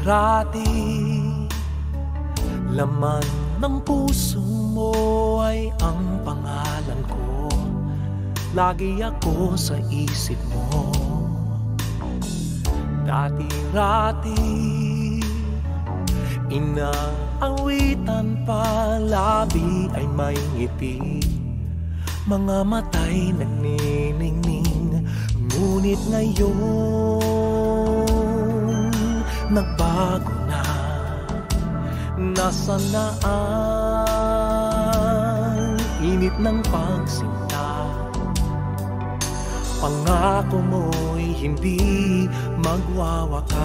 Dati-rati, laman ng puso mo ay ang pangalan ko. Lagi ako sa isip mo. Dati-rati, inaawitan pa, labi ay may ngiti, mga mata'y nagniningning. Ngunit ngayon, nagbago na. Nasaan na ang init ng pagsinta? Pangako mo'y hindi magwawakas.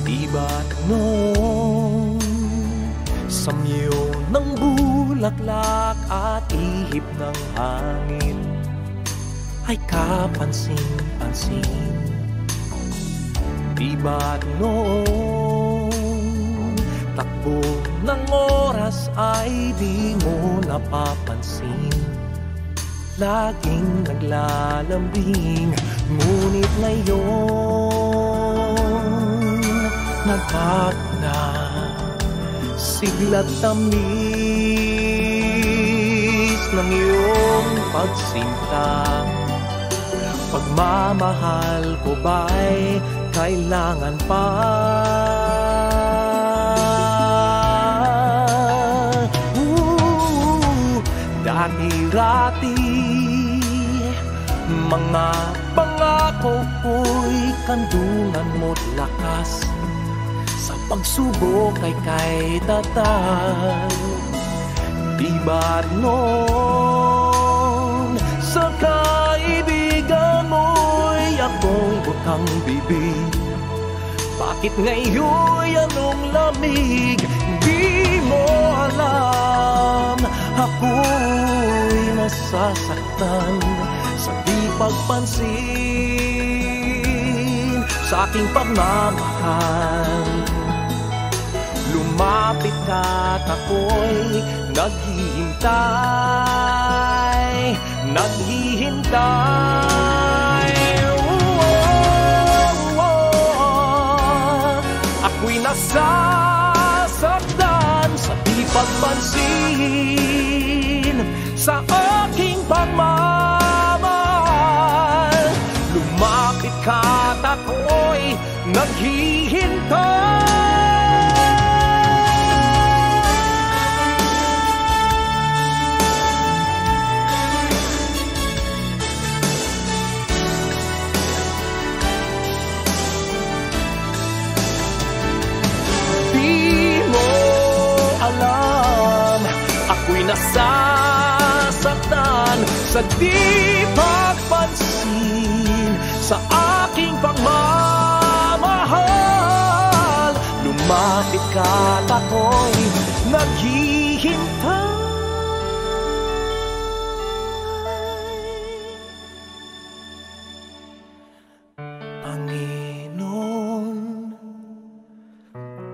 Di ba't noong samyo ng bulaklak at ihip ng hangin ay kapansin-pansin? Di ba't noong takbo ng oras ay di mo napapansin? Laging naglalambing, ngunit ngayon nagbago na. Sigla't tamis ng iyong pagsinta. Pagmamahal ko ba'y kailangan pa? Dati-rati, mga pangako ko'y kandungan mo't lakas. Sa pagsubok ay kay tatag. Di ba't noon sa kaibigan mo'y ako'y butang bibig? Bakit ngayon'y anong lamig? Di mo alam, ako'y nasasaktan sa di pagpansin sa aking pagmamahal. Lumapit ka't ako'y naghihintay, naghihintay. Ako'y nasasaktan sa di pagpansin sa aking pagmamahal. Lumapit ka't ako'y naghihintay. Ako'y nasasaktan sa di pagpansin sa aking pagmamahal. Lumapit ka't ako'y naghihintay. Panginoon,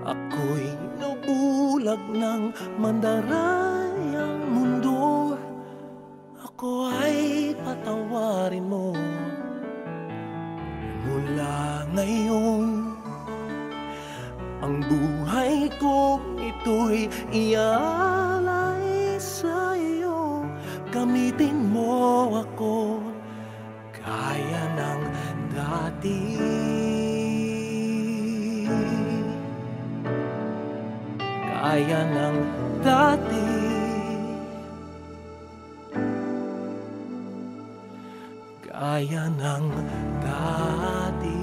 ako'y nabulag ng mandarayang mundo. Ako ay patawarin mo. Mula ngayon, ang buhay ko ito'y ialay sa iyo. Gamitin mo ako gaya ng dati. Gaya ng dati. Gaya ng dati.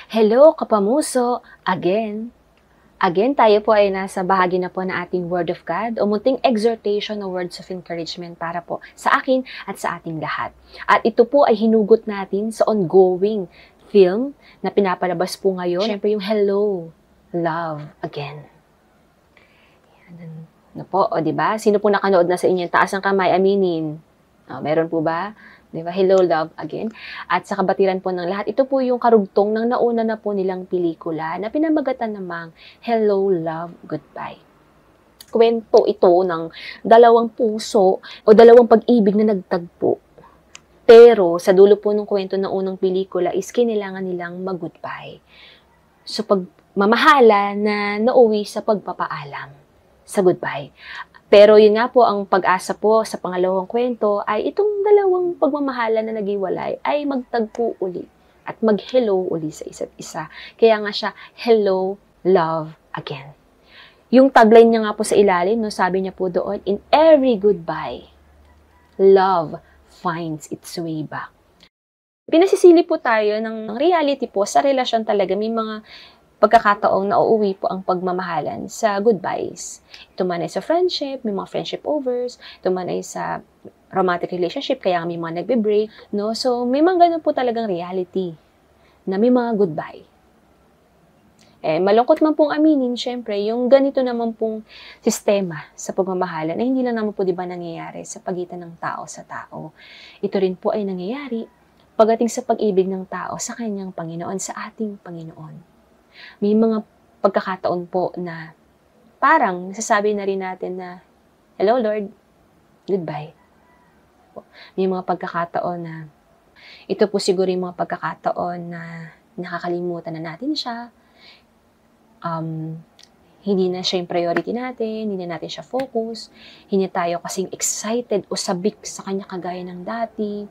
Hello, kapamuso! Again, tayo po ay nasa bahagi na po ng ating Word of God o munting exhortation o words of encouragement para po sa akin at sa ating lahat. At ito po ay hinugot natin sa ongoing film na pinapalabas po ngayon. Siyempre yung Hello, Love Again. Ano po, o diba? Sino po nakanood na sa inyo? Taas ang kamay, aminin. Meron po ba? Diba? Hello, Love Again. At sa kabatiran po ng lahat, ito po yung karugtong ng nauna na po nilang pelikula na pinamagatan namang Hello, Love, Goodbye. Kwento ito ng dalawang puso o dalawang pag-ibig na nagtagpo. Pero sa dulo po ng kwento ng unang pelikula is kailangan nilang mag-goodbye. So pagmamahala na nauwi sa pagpapaalam, sa goodbye. Pero yun nga po, ang pag-asa po sa pangalawang kwento ay itong dalawang pagmamahala na nagiwalay ay magtagpo uli at mag-hello uli sa isa't isa. Kaya nga siya, Hello, Love Again. Yung tagline niya nga po sa ilalim, no, sabi niya po doon, in every goodbye, love finds its way back. Pinasisili po tayo ng reality po sa relasyon talaga. May mga pagkakataong nauuwi po ang pagmamahalan sa goodbyes. Ito man ay sa friendship, may mga friendship overs, ito man ay sa romantic relationship, kaya may mga nagbe-break, no? So, may mga ganun po talagang reality na may mga goodbye. Malungkot man pong aminin, syempre, yung ganito naman pong sistema sa pagmamahalan ay hindi lang naman po diba nangyayari sa pagitan ng tao sa tao. Ito rin po ay nangyayari pagdating sa pag-ibig ng tao sa kanyang Panginoon, sa ating Panginoon. May mga pagkakataon po na parang nasasabi na rin natin na, Hello Lord, goodbye. May mga pagkakataon na, ito po siguro yung mga pagkakataon na nakakalimutan na natin siya, hindi na siya yung priority natin, hindi na natin siya focus, hindi tayo kasing excited o sabik sa kanya kagaya ng dati.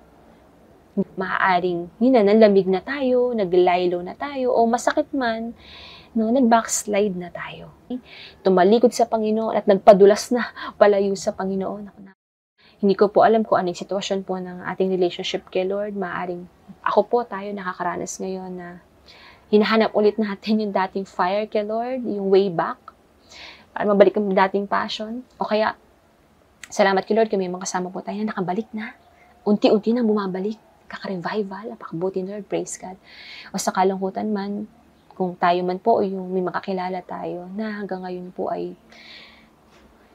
Maaaring, nanlamig na tayo, naglaylo na tayo, o masakit man, no, nag-backslide na tayo. Tumalikod sa Panginoon at nagpadulas na palayo sa Panginoon. Hindi ko po alam kung anong sitwasyon po ng ating relationship kay Lord. Maaaring ako po tayo nakakaranas ngayon na hinahanap ulit natin yung dating fire kay Lord, yung way back, para mabalik ang dating passion. O kaya, salamat kay Lord, kami mga kasama po tayo na nakabalik na. Unti-unti na bumabalik. Kaka-revival, napakabuti Lord, praise God. O sa kalungkutan man, kung tayo man po o yung may makakilala tayo na hanggang ngayon po ay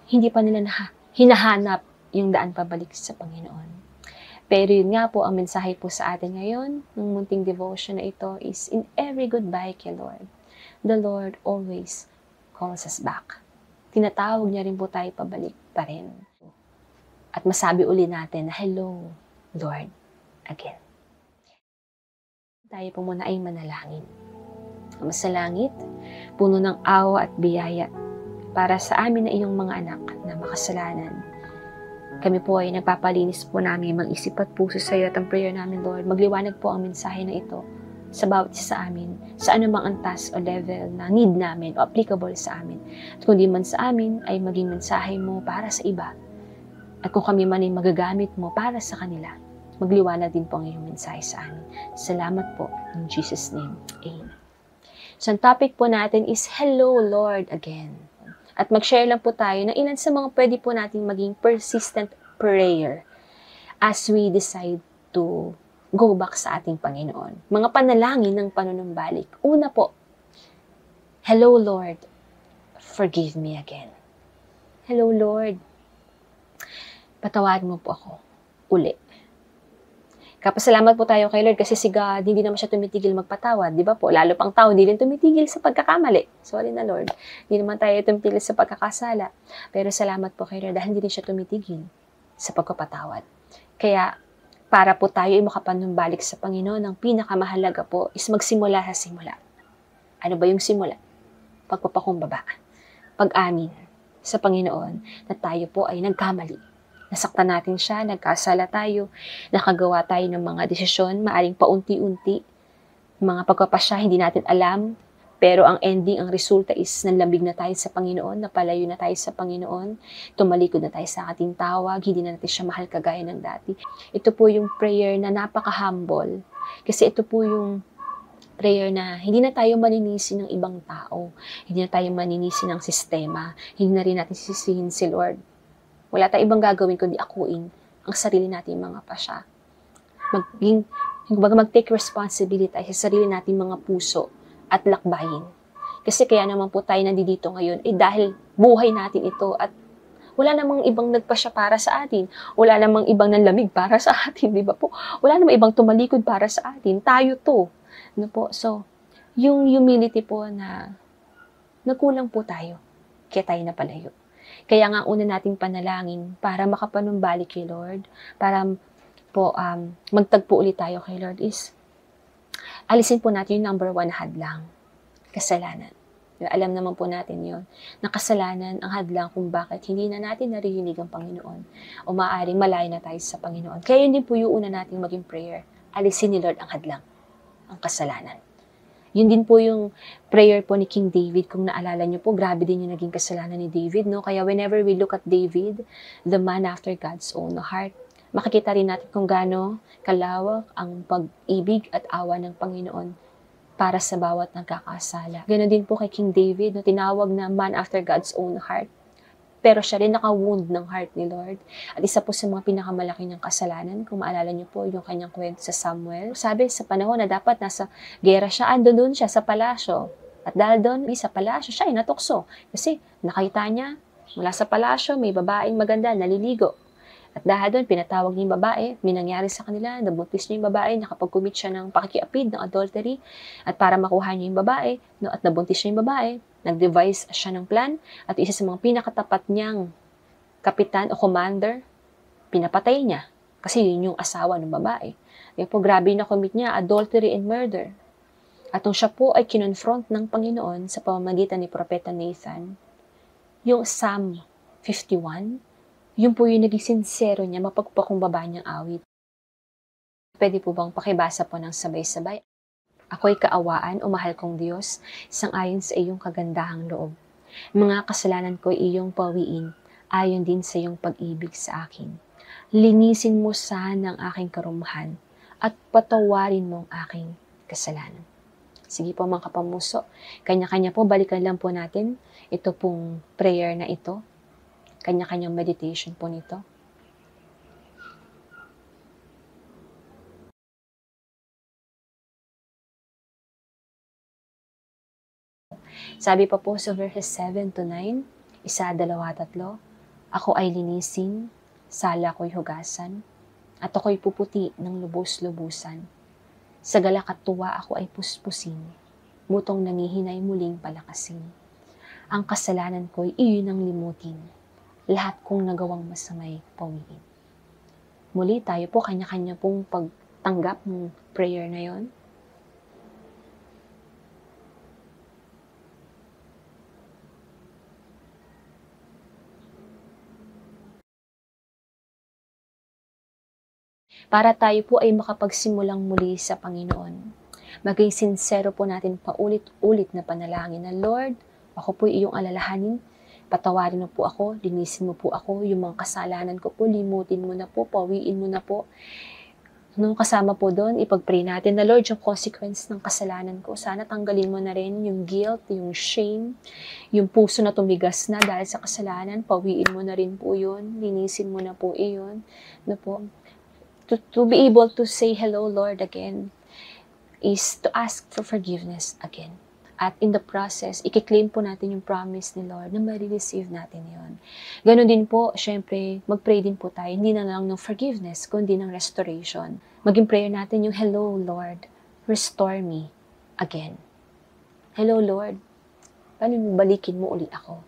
hindi pa nila hinahanap yung daan pabalik sa Panginoon. Pero yun nga po, ang mensahe po sa atin ngayon, ng munting devotion na ito is, in every goodbye kay Lord, the Lord always calls us back. Tinatawag niya rin po tayo pabalik pa rin. At masabi uli natin na, Hello, Lord, again. Tayo po muna ay manalangin. Ama sa langit, puno ng awa at biyaya para sa amin na iyong mga anak na makasalanan. Kami po ay nagpapalinis po namin mag-isip at puso sa iyo at ang prayer namin, Lord. Magliwanag po ang mensahe na ito sa bawat isa sa amin, sa anumang antas o level na need namin o applicable sa amin. At kung di man sa amin, ay maging mensahe mo para sa iba. At kung kami man ay magagamit mo para sa kanila, magliwanag din po ang iyong mensahe sa amin. Salamat po. In Jesus' name. Amen. So, ang topic po natin is Hello, Lord, Again. At mag-share lang po tayo ng ilan sa mga pwede po nating maging persistent prayer as we decide to go back sa ating Panginoon. Mga panalangin ng panunumbalik. Una po, Hello, Lord, forgive me again. Hello, Lord, patawarin mo po ako uli. Kapasalamat po tayo kay Lord kasi si God, hindi naman siya tumitigil magpatawad, di ba po? Lalo pang tao, hindi rin tumitigil sa pagkakamali. Sorry na Lord, hindi naman tayo tumitigil sa pagkakasala. Pero salamat po kay Lord dahil hindi rin siya tumitigil sa pagkapatawad. Kaya, para po tayo ay makapanumbalik sa Panginoon, ang pinakamahalaga po is magsimula sa simula. Ano ba yung simula? Pagpapakumbaba. Pag-amin sa Panginoon na tayo po ay nagkamali. Nasaktan natin siya, nagkasala tayo, nakagawa tayo ng mga desisyon, maaring paunti-unti, mga pagpapasya, hindi natin alam, pero ang ending, ang resulta is nanlambig na tayo sa Panginoon, napalayo na tayo sa Panginoon, tumalikod na tayo sa ating tawag, hindi na natin siya mahal kagaya ng dati. Ito po yung prayer na napaka-humble, kasi ito po yung Prayer na hindi na tayo maninisi ng ibang tao, hindi na tayo maninisi ng sistema, hindi na rin natin sisisihin si Lord. Wala tayong ibang gagawin kundi akuin ang sarili nating mga pasya. Mag-take responsibility tayo sa sarili nating mga puso at lakbayin. Kasi kaya naman po tayo nandito ngayon, dahil buhay natin ito at wala namang ibang nagpasya para sa atin. Wala namang ibang nanlamig para sa atin, di ba po? Wala namang ibang tumalikod para sa atin. Tayo to. No po? So, yung humility po na nagkulang po tayo, kaya tayo napalayo. Kaya nga una nating panalangin para makapanumbalik kay Lord, para po magtagpo ulit tayo kay Lord is, alisin po natin yung number 1 hadlang, kasalanan. Alam naman po natin yun, na kasalanan ang hadlang kung bakit hindi na natin naririnig ang Panginoon o maaaring malayo na tayo sa Panginoon. Kaya yun din po yung una nating maging prayer, alisin ni Lord ang hadlang, ang kasalanan. Yun din po yung prayer po ni King David. Kung naalala nyo po, grabe din yung naging kasalanan ni David, no? Kaya whenever we look at David, the man after God's own heart, makikita rin natin kung gaano kalawak ang pag-ibig at awa ng Panginoon para sa bawat nagkakasala. Ganon din po kay King David, no? Tinawag na man after God's own heart. Pero siya rin naka-wound ng heart ni Lord. At isa po sa mga pinakamalaki niyang kasalanan, kung maalala niyo po yung kanyang kwento sa Samuel. Sabi sa panahon na dapat nasa gera siya, andun siya sa palasyo. At dahil doon, sa palasyo, siya ay natukso. Kasi nakita niya, mula sa palasyo, may babaeng maganda, naliligo. At dahil doon, pinatawag niya yung babae, may nangyari sa kanila, nabuntis niya yung babae, nakapag-commit siya ng pakikiapid, ng adultery, at para makuha niya yung babae, no, at nabuntis niya yung babae, nag-devise siya ng plan, at isa sa mga pinakatapat niyang kapitan o commander, pinapatay niya, kasi yun yung asawa ng babae. Kaya po, grabe na commit niya, adultery and murder. At nung siya po ay kinonfront ng Panginoon sa pamamagitan ni Propeta Nathan, yung Psalm 51, yun po yung naging sincero niya, mapagpakumbaba niyang awit. Pwede po bang pakibasa po ng sabay-sabay? Ako'y kaawaan o mahal kong Diyos, sang-ayon sa iyong kagandahang loob. Mga kasalanan ko iyong pawiin, ayon din sa iyong pag-ibig sa akin. Linisin mo sana ang aking karumahan, at patawarin mo ang aking kasalanan. Sige po mga kapamuso, kanya-kanya po, balikan lang po natin ito pong prayer na ito. Kanya-kanyang meditation po nito. Sabi pa po sa verses 7 to 9, 1, 2, 3, ako ay linisin, sala ko'y hugasan, at ako'y puputi ng lubos-lubusan. Sa galak at tuwa ako ay puspusin, butong nangihinay muling palakasin. Ang kasalanan ko'y iyon ang limutin, lahat kong nagawang masamay pawiin. Muli tayo po, kanya-kanya pong pagtanggap ng prayer na yon. Para tayo po ay makapagsimulang muli sa Panginoon. Maging sincero po natin paulit-ulit na panalangin na, Lord, ako po iyong alalahanin, patawarin mo po ako, linisin mo po ako, yung mga kasalanan ko po, limutin mo na po, pawiin mo na po. Nung kasama po doon, ipag-pray natin na, Lord, yung consequence ng kasalanan ko, sana tanggalin mo na rin yung guilt, yung shame, yung puso na tumigas na dahil sa kasalanan, pawiin mo na rin po yun, linisin mo na po iyon. No po? To be able to say hello, Lord, again, is to ask for forgiveness again. At in the process, i-claim po natin yung promise ni Lord na ma-receive natin yon. Ganon din po, syempre, mag-pray din po tayo, hindi na lang ng forgiveness, kundi ng restoration. Maging prayer natin yung, hello, Lord, restore me again. Hello, Lord, paano balikin mo uli ako?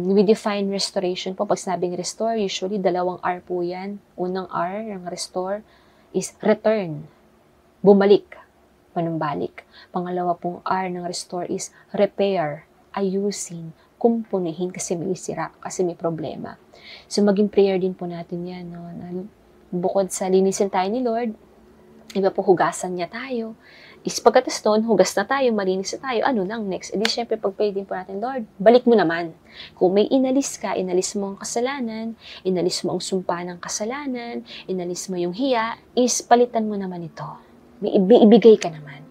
We define restoration po. Pag sinabing restore, usually dalawang R po yan. Unang R ng restore is return, bumalik, panumbalik. Pangalawa pong R ng restore is repair, ayusin, kumpunihin kasi may sira, kasi may problema. So maging prayer din po natin yan. No? Bukod sa linisin tayo ni Lord, iba po hugasan niya tayo. Is pagkatas doon, hugas na tayo, malinis na tayo, ano nang next? Edi syempre pag-pray din po natin, Lord, balik mo naman. Kung may inalis ka, inalis mo ang kasalanan, inalis mo ang sumpa ng kasalanan, inalis mo yung hiya, is palitan mo naman ito. May ibigay ka naman.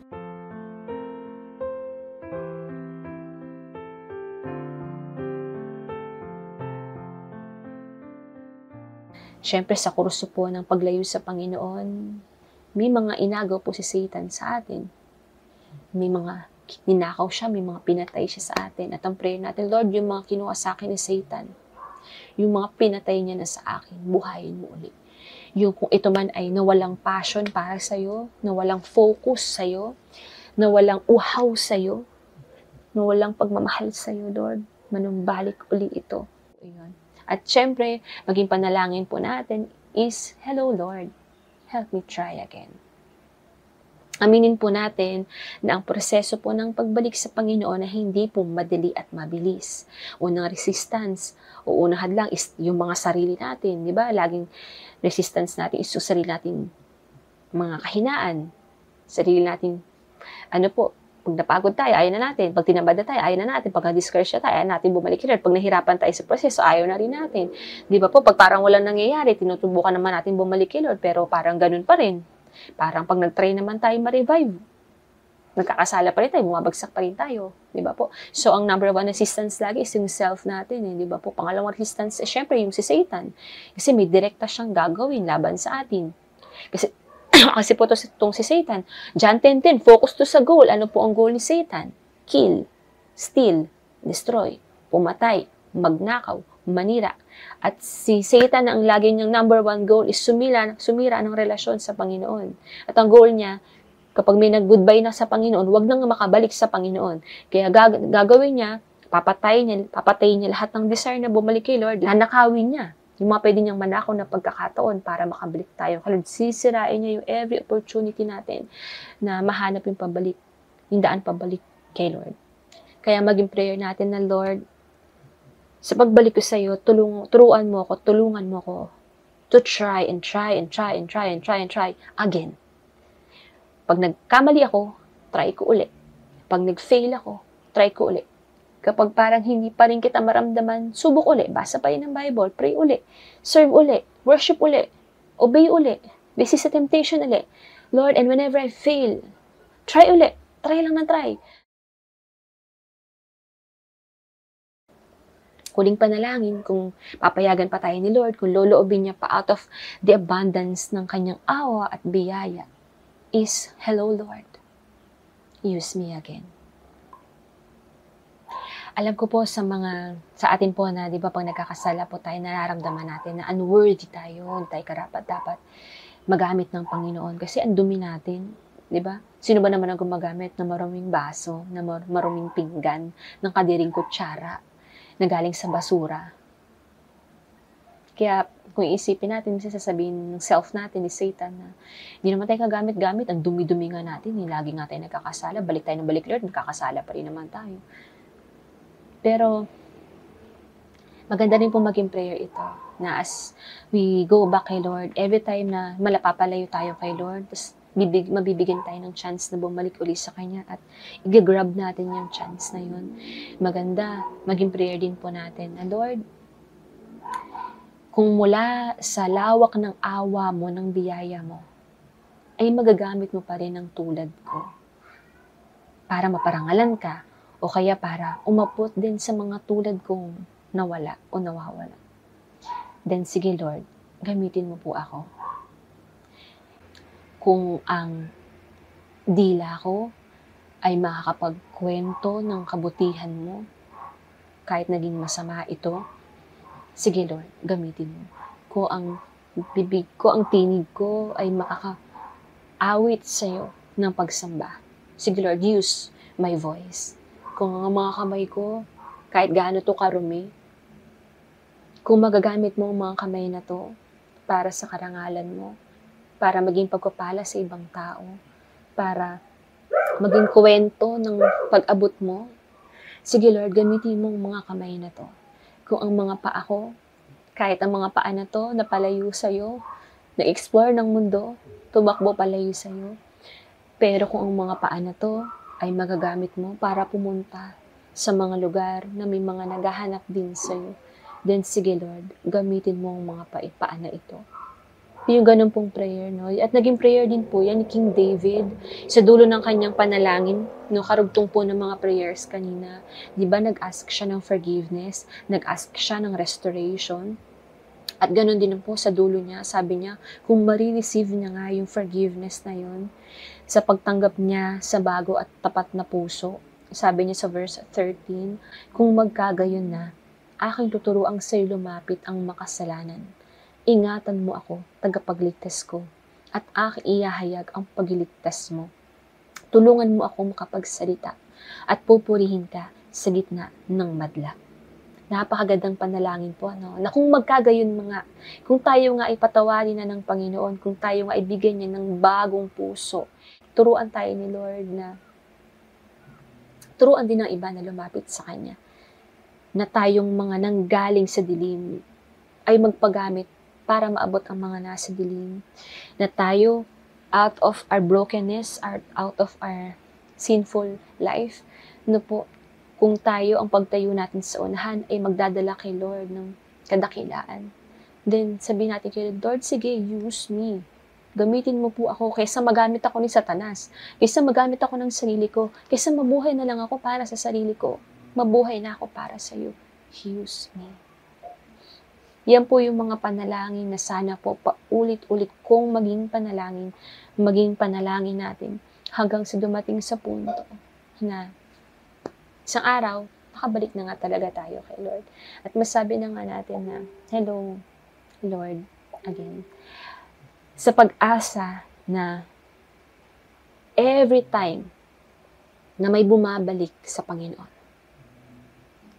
Siyempre, sa kurso po ng paglayo sa Panginoon, may mga inagaw po si Satan sa atin. May mga ninakaw siya, may mga pinatay siya sa atin. At ang prayer natin, Lord, yung mga kinuha sa akin ni Satan, yung mga pinatay niya na sa akin, buhayin mo ulit. Yung kung ito man ay nawalang passion para sa'yo, nawalang focus sa'yo, nawalang uhaw sa'yo, nawalang pagmamahal sa'yo, Lord, manumbalik uli ito. Ayan. At syempre, maging panalangin po natin is, hello Lord, help me try again. Aminin po natin na ang proseso po ng pagbalik sa Panginoon na hindi po madali at mabilis. Unang resistance o unang hadlang is yung mga sarili natin, di ba? Laging resistance natin is yung sarili natin mga kahinaan. Sarili natin, pag napagod tayo, ayaw na natin. Pag tinamad na tayo, ayaw na natin. Pag na-discourage na tayo, ayaw natin bumalik kay Lord. Pag nahirapan tayo sa proseso, ayaw na rin natin. Di ba po, pag parang walang nangyayari, tinutubukan naman natin bumalik kay Lord, pero parang ganun pa rin. Parang pag nag-try naman tayo ma-revive, nagkakasala pa rin tayo, bumabagsak pa rin tayo. Di ba po? So, ang number one resistance lagi is yung self natin. Di ba po? Pangalawang resistance, syempre, yung si Satan. Kasi may direkta siyang gagawin laban sa atin. Kasi po itong si Satan, John 10:10, focus to sa goal. Ano po ang goal ni Satan? Kill, steal, destroy, pumatay, magnakaw, manira. At si Satan, ang lagi niyang number one goal is sumira ng relasyon sa Panginoon. At ang goal niya, kapag may nag-goodbye na sa Panginoon, wag nang makabalik sa Panginoon. Kaya gagawin niya, papatayin niya lahat ng desire na bumalik kay Lord, nanakawin niya yung mga pwede niyang manakaw na pagkakataon para makabalik tayo. Kaya sisirain niya yung every opportunity natin na mahanap yung pabalik, yung daan pabalik kay Lord. Kaya maging prayer natin na, Lord, sa pagbalik ko sa iyo, tulungan mo ko to try again. Pag nagkamali ako, try ko uli. Pag nag-fail ako, try ko uli. Kapag parang hindi pa rin kita maramdaman, subok uli, basa pa rin ng Bible, pray uli, serve uli, worship uli, obey uli, resist sa temptation uli. Lord, and whenever I fail, try uli, try lang na try. Huling panalangin, kung papayagan pa tayo ni Lord, kung loloobin niya pa out of the abundance ng kanyang awa at biyaya, is, hello Lord, use me again. Alam ko po sa atin po na, di ba, pag nagkakasala po tayo, nararamdaman natin na unworthy tayo, hindi tayo karapat-dapat magamit ng Panginoon. Kasi ang dumi natin, di ba? Sino ba naman ang gumagamit ng maruming baso, ng maruming pinggan, ng kadiring kutsara, na galing sa basura? Kaya, kung iisipin natin, sasabihin ng self natin, ni Satan, na hindi naman tayo kagamit-gamit, ang dumi-dumi nga natin, lagi nga tayo nagkakasala, balik tayo ng balik, Lord, nagkakasala pa rin naman tayo. Pero, maganda rin po maging prayer ito, na as we go back kay Lord, every time na malapapalayo tayo kay Lord, tapos mabibigyan tayo ng chance na bumalik uli sa Kanya at i-grab natin yung chance na yun. Maganda, maging prayer din po natin na, Lord, kung mula sa lawak ng awa mo, ng biyaya mo, ay magagamit mo pa rin ang tulad ko para maparangalan ka, o kaya para umabot din sa mga tulad kong nawala o nawawala. Then sige Lord, gamitin mo po ako. Kung ang dila ko ay makakapagkwento ng kabutihan mo, kahit naging masama ito, sige Lord, gamitin mo. Kung ang bibig ko, ang tinig ko ay makakaawit sa'yo ng pagsamba, sige Lord, use my voice. Kung ang mga kamay ko, kahit gaano to karumi, kung magagamit mo ang mga kamay na to para sa karangalan mo, para maging pagpapala sa ibang tao, para maging kwento ng pag-abot mo, sige Lord, gamitin mo ang mga kamay na to. Kung ang mga paa ko, kahit ang mga paa na to, napalayo sa'yo, na-explore ng mundo, tumakbo palayo sa'yo, pero kung ang mga paa na to, ay magagamit mo para pumunta sa mga lugar na may mga naghahanap din sa'yo, then sige Lord, gamitin mo ang mga paa na ito. Yung ganun pong prayer, no? At naging prayer din po yan ni King David sa dulo ng kanyang panalangin, no? Karugtong po ng mga prayers kanina. Di ba nag-ask siya ng forgiveness, nag-ask siya ng restoration, At ganoon din po sa dulo niya, sabi niya, kung marireceive niya nga yung forgiveness na yun, sa pagtanggap niya sa bago at tapat na puso, sabi niya sa verse 13, kung magkagayon na, aking tuturuang sa'yo lumapit ang makasalanan. Ingatan mo ako, tagapagligtas ko, at aking iyahayag ang pagliligtas mo. Tulungan mo ako makapagsalita, at pupurihin ka sa gitna ng madla. Napakagandang panalangin po, na kung magkagayon mga, kung tayo nga ipatawarin na ng Panginoon, kung tayo nga ibigyan niya ng bagong puso, turuan tayo ni Lord na, turuan din ng iba na lumapit sa Kanya, na tayong mga nanggaling sa dilim ay magpagamit para maabot ang mga nasa dilim, na tayo, out of our brokenness, out of our sinful life, po, kung tayo ang pagtayo natin sa unahan ay magdadala kay Lord ng kadakilaan. Then, sabihin natin kay Lord, sige, use me. Gamitin mo po ako kaysa magamit ako ni Satanas. Kaysa magamit ako ng sarili ko. Kaysa mabuhay na lang ako para sa sarili ko. Mabuhay na ako para sa iyo. Use me. Yan po yung mga panalangin na sana po paulit-ulit kong maging panalangin natin hanggang sa dumating sa punto na isang araw, nakabalik na nga talaga tayo kay Lord. At masabi na nga natin na, hello, Lord, again. Sa pag-asa na every time na may bumabalik sa Panginoon,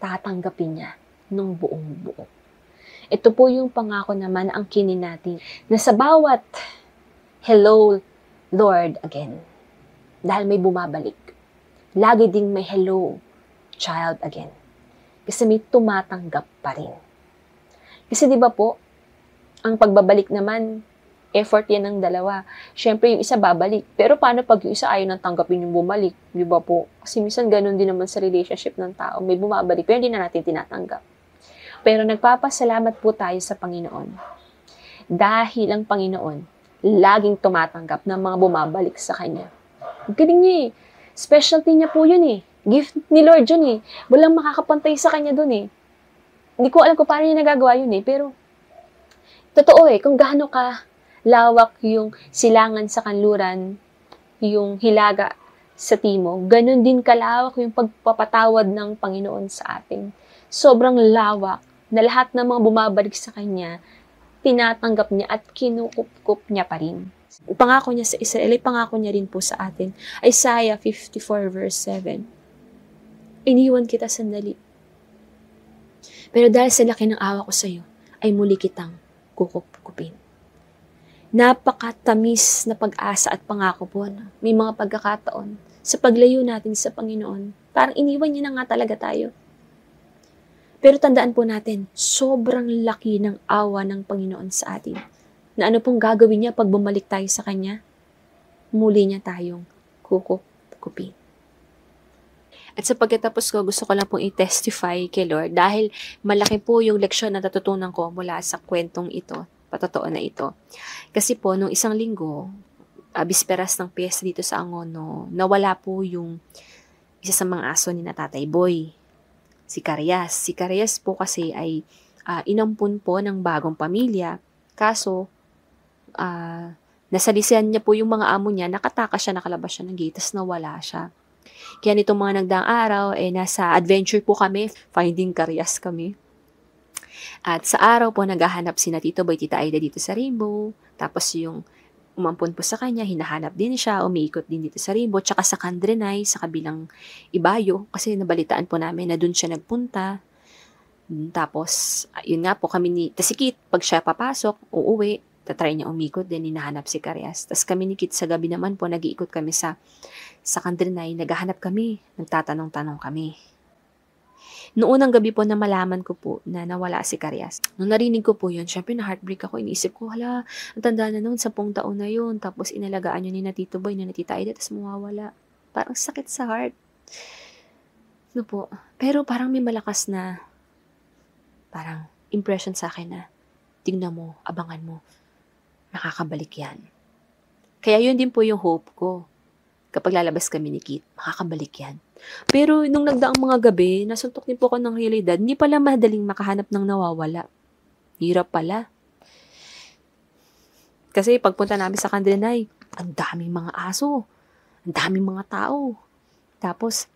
tatanggapin niya ng buong buo. Ito po yung pangako naman ang kinin natin na sa bawat hello, Lord, again, dahil may bumabalik, lagi ding may hello, child again. Kasi may tumatanggap pa rin. Kasi di ba po, ang pagbabalik naman, effort yan ng dalawa. Siyempre, yung isa babalik. Pero paano pag yung isa ayaw nang tanggapin yung bumalik? Di ba po? Kasi minsan ganun din naman sa relationship ng tao. May bumabalik, pero hindi na natin tinatanggap. Pero nagpapasalamat po tayo sa Panginoon. Dahil ang Panginoon, laging tumatanggap ng mga bumabalik sa Kanya. Ang galing niya eh. Specialty niya po yun eh. Gift ni Lord yun eh. Walang makakapantay sa Kanya dun eh. Hindi ko alam kung paano niya nagagawa yun eh. Pero, totoo eh, kung gaano ka lawak yung silangan sa kanluran, yung hilaga sa timog, ganun din kalawak yung pagpapatawad ng Panginoon sa atin. Sobrang lawak na lahat ng mga bumabalik sa Kanya, tinatanggap niya at kinukup niya pa rin. Pangako niya sa Israel, pangako niya rin po sa atin. Isaiah 54 verse 7. Iniwan kita sandali. Pero dahil sa laki ng awa ko sa iyo, ay muli kitang kukupkupin. Napakatamis na pag-asa at pangako po. May mga pagkakataon sa paglayo natin sa Panginoon, parang iniwan niya na nga talaga tayo. Pero tandaan po natin, sobrang laki ng awa ng Panginoon sa atin. Na ano pong gagawin niya pag bumalik tayo sa Kanya? Muli niya tayong kukupkupin. At sa pagkatapos ko, gusto ko lang pong i-testify kay Lord dahil malaki po yung leksyon na natutunan ko mula sa kwentong ito, patotoo na ito. Kasi po, nung isang linggo, bisperas ng piyesta dito sa Angono, nawala po yung isa sa mga aso ni na Tatay Boy, si Carias. Si Carias po kasi ay inampun po ng bagong pamilya, kaso nasalisihan niya po yung mga amo niya, nakatakas siya, nakalabas siya ng gate, tas nawala siya. Kaya nitong mga nagdaang araw, nasa adventure po kami, finding Carias kami. At sa araw po, naghahanap si na Tito Boy, Tita Aida dito sa Rainbow. Tapos yung umampun po sa kanya, hinahanap din siya, umiikot din dito sa Rainbow, tsaka sa Kandrenay, sa kabilang Ibayo, kasi nabalitaan po namin na dun siya nagpunta. Tapos, yun nga po kami ni Tasikit, pag siya papasok, uuwi, tatry niya umikot, then hinahanap si Carias. Tapos kami ni Kit sa gabi naman po, nag-iikot kami sa Kandrenay, naghahanap kami, nagtatanong-tanong kami. Noong unang gabi po na malaman ko po na nawala si Carias. Nung narinig ko po yun, syempre na-heartbreak ako. Iniisip ko, hala, ang tanda na noon, 10 taon na yun. Tapos inalagaan yun ni na Tito Boy, na Tita Aida, tapos mawawala. Parang sakit sa heart. No po. Pero parang may malakas na parang impression sa akin na tingnan mo, abangan mo, makakabalik yan. Kaya yun din po yung hope ko. Kapag lalabas kami ni Kit, makakabalik yan. Pero nung nagdaang mga gabi, nasuntok din po ako ng realidad, hindi pala madaling makahanap ng nawawala. Hirap pala. Kasi pagpunta namin sa Kandilanay, ang daming mga aso. Ang daming mga tao. Tapos,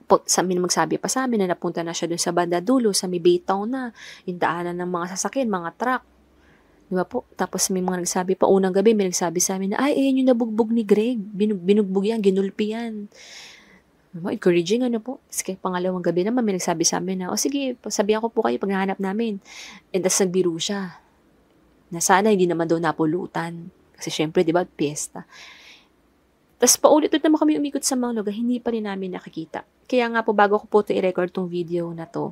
magsabi pa sa amin na napunta na siya dun sa banda dulo, sa may Baytown na, yung daanan ng mga sasakyan, mga truck. Di ba po? Tapos may mga nagsabi pa, unang gabi, may nagsabi sa amin na, ay, ayan yung nabugbog ni Greg. Binugbog yan, ginulpi yan. Encouraging, ano po. Kasi pangalawang gabi naman, may nagsabi sa amin na, o sige, sabihan ko po kayo pag nahanap namin. And tas nagbiro siya. Na sana hindi naman daw napulutan. Kasi syempre, di ba, piyesta. Tapos paulit-ulit naman kami umikot sa mga lugar, hindi pa rin namin nakikita. Kaya nga po, bago ko po ito i-record tong video na to,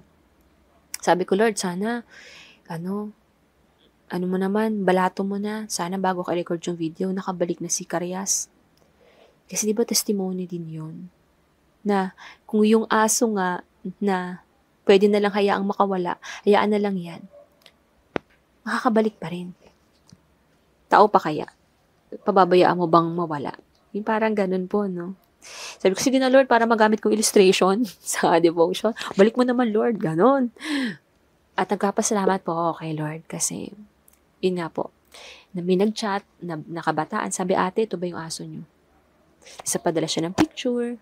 sabi ko, Lord, sana, ano mo naman, balato mo na, sana bago ka i-record yung video, nakabalik na si Karyas. Kasi di ba testimony din yun? Na kung yung aso nga na pwede na lang hayaang makawala, hayaan na lang yan, makakabalik pa rin. Tao pa kaya? Pababayaan mo bang mawala? Yung parang ganun po, no? Sabi ko, sige na Lord, para magamit kong illustration sa devotion. Balik mo naman Lord, ganun. At nagpapasalamat po ako kay Lord kasi, yun nga po, na may nag-chat, na nakabataan, sabi, ate, ito ba yung aso nyo? Isa padala siya ng picture.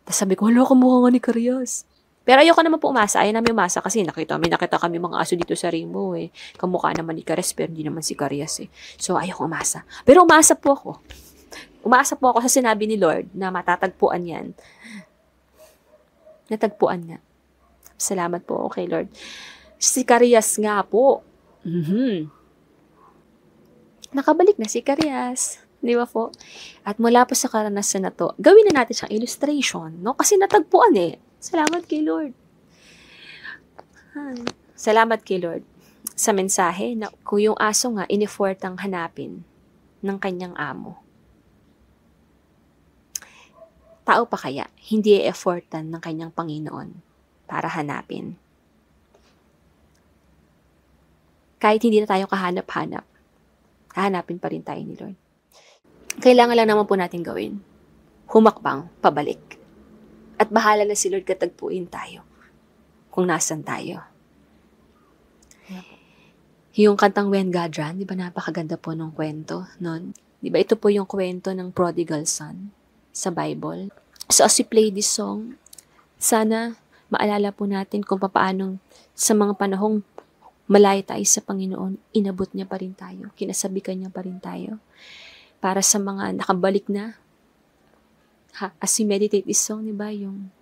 Tapos sabi ko, hala, kamukha nga ni Karyas. Pero ayoko naman po umasa. Ayaw namin umasa kasi nakita kami mga aso dito sa Rainbow eh. Kamukha naman ni Karyas pero hindi naman si Karyas eh. So ayoko umasa. Pero umasa po ako. Umaasa po ako sa sinabi ni Lord na matatagpuan yan. Natagpuan nga. Salamat po kay Lord. Si Karyas nga po. Nakabalik na si Karyas. Di ba po? At mula po sa karanasan na to, gawin na natin siyang illustration, no? Kasi natagpuan eh. Salamat kay Lord. Salamat kay Lord sa mensahe na kung yung aso nga inifortang hanapin ng kanyang amo. Tao pa kaya, hindi e-effortan ng kanyang Panginoon para hanapin. Kahit hindi na tayo kahanap-hanap, hahanapin pa rin tayo ni Lord. Kailangan lang naman po natin gawin. Humakbang, pabalik. At bahala na si Lord katagpuin tayo. Kung nasan tayo. Yung kantang When God Ran, di ba napakaganda po nung kwento nun? Di ba ito po yung kwento ng prodigal son sa Bible? So as we play this song, sana maalala po natin kung paanong sa mga panahong malayo tayo sa Panginoon, inabot niya pa rin tayo. Kinasabikan niya pa rin tayo. Para sa mga nakabalik na, as we meditate this song, diba, yung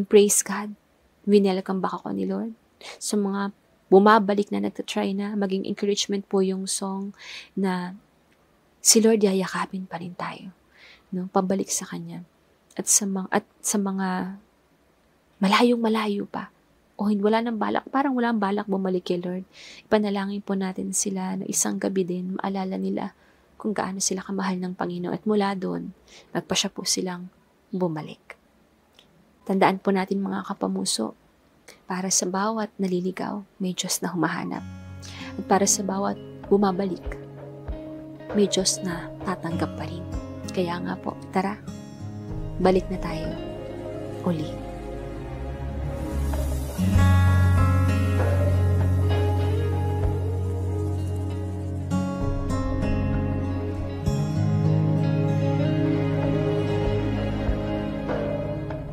praise God, winelcome back ako ni Lord. Sa mga bumabalik na, nagtatry na, maging encouragement po yung song na si Lord yayakapin pa rin tayo. No? Pabalik sa Kanya. At sa mga malayong-malayo pa, o wala nang balak, parang walang balak bumalik kay Lord. Ipanalangin po natin sila na isang gabi din, maalala nila kung gaano sila kamahal ng Panginoon. At mula doon, nagpasya po silang bumalik. Tandaan po natin mga kapamuso, para sa bawat naliligaw, may Diyos na humahanap. At para sa bawat bumabalik, may Diyos na tatanggap pa rin. Kaya nga po, tara, balik na tayo uli.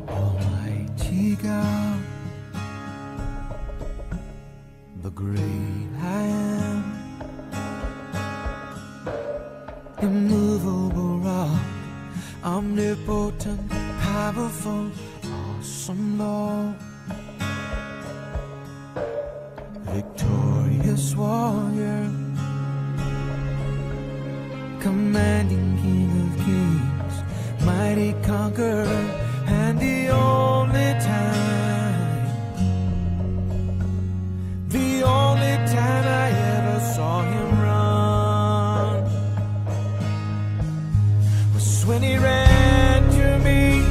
Almighty God, the great I am, immovable rock, omnipotent, powerful, awesome Lord, victorious warrior, commanding King of Kings, mighty conqueror, and the only time I ever saw him run was when he ran to me.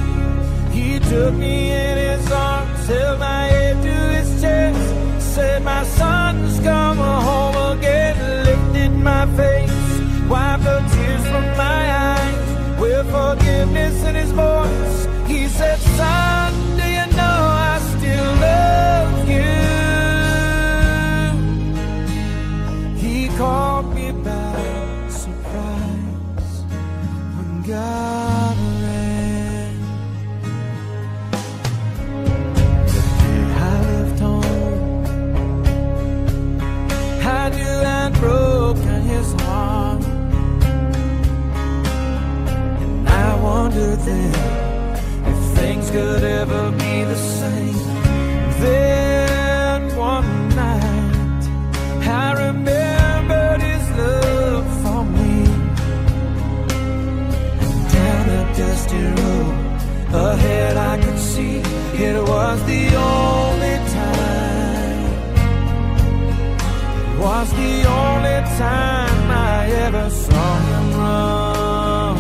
He took me in his arms, held my head to his chest, said, "My son's come home again," lifted my face, wiped the tears from my eyes with forgiveness in his voice. He said, "Son, do you know I still love you?" God ran. The day I left home, I knew I'd broken his heart, and I wondered then if things could ever be the same. Then one night I remembered his love for me, and down a dusty road ahead I could see it was the only time, it was the only time I ever saw him run.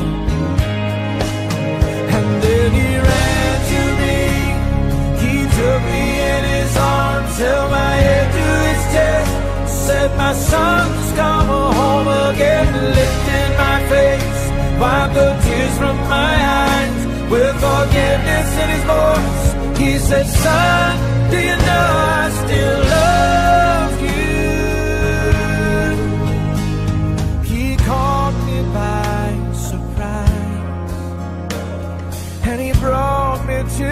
And then he ran to me, he took me in his arms, held my head to his chest, said, "My son's come home again," lifted my face, wiped the tears from my eyes, with forgiveness in his voice. He said, "Son, do you know I still love you?" He caught me by surprise, and he brought me to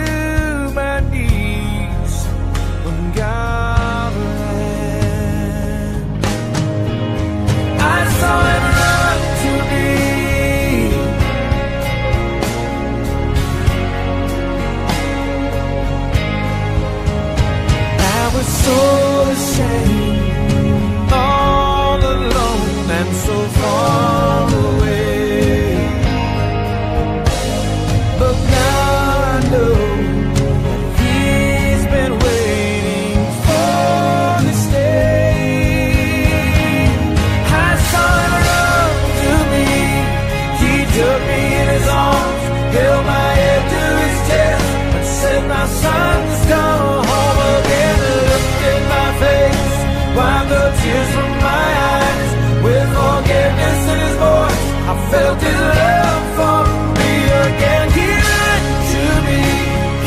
my knees when God ran. I saw him run to me, I was so ashamed, all alone and so far away, but now I know he's been waiting for this day. I saw him run to me, he took me in his arms, held my head to his chest, and said, "My son's come home again," lifted my face, wiped the tears from my eyes, with forgiveness in his voice. I felt his love for me again. He ran to me,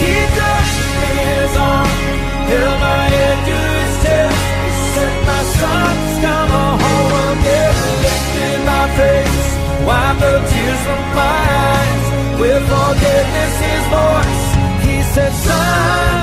he touched me in his arms, held my head to his chest. He said, "My son's come home again," lifted my face, wiped the tears from my eyes, with forgiveness in his voice. He said, "Son,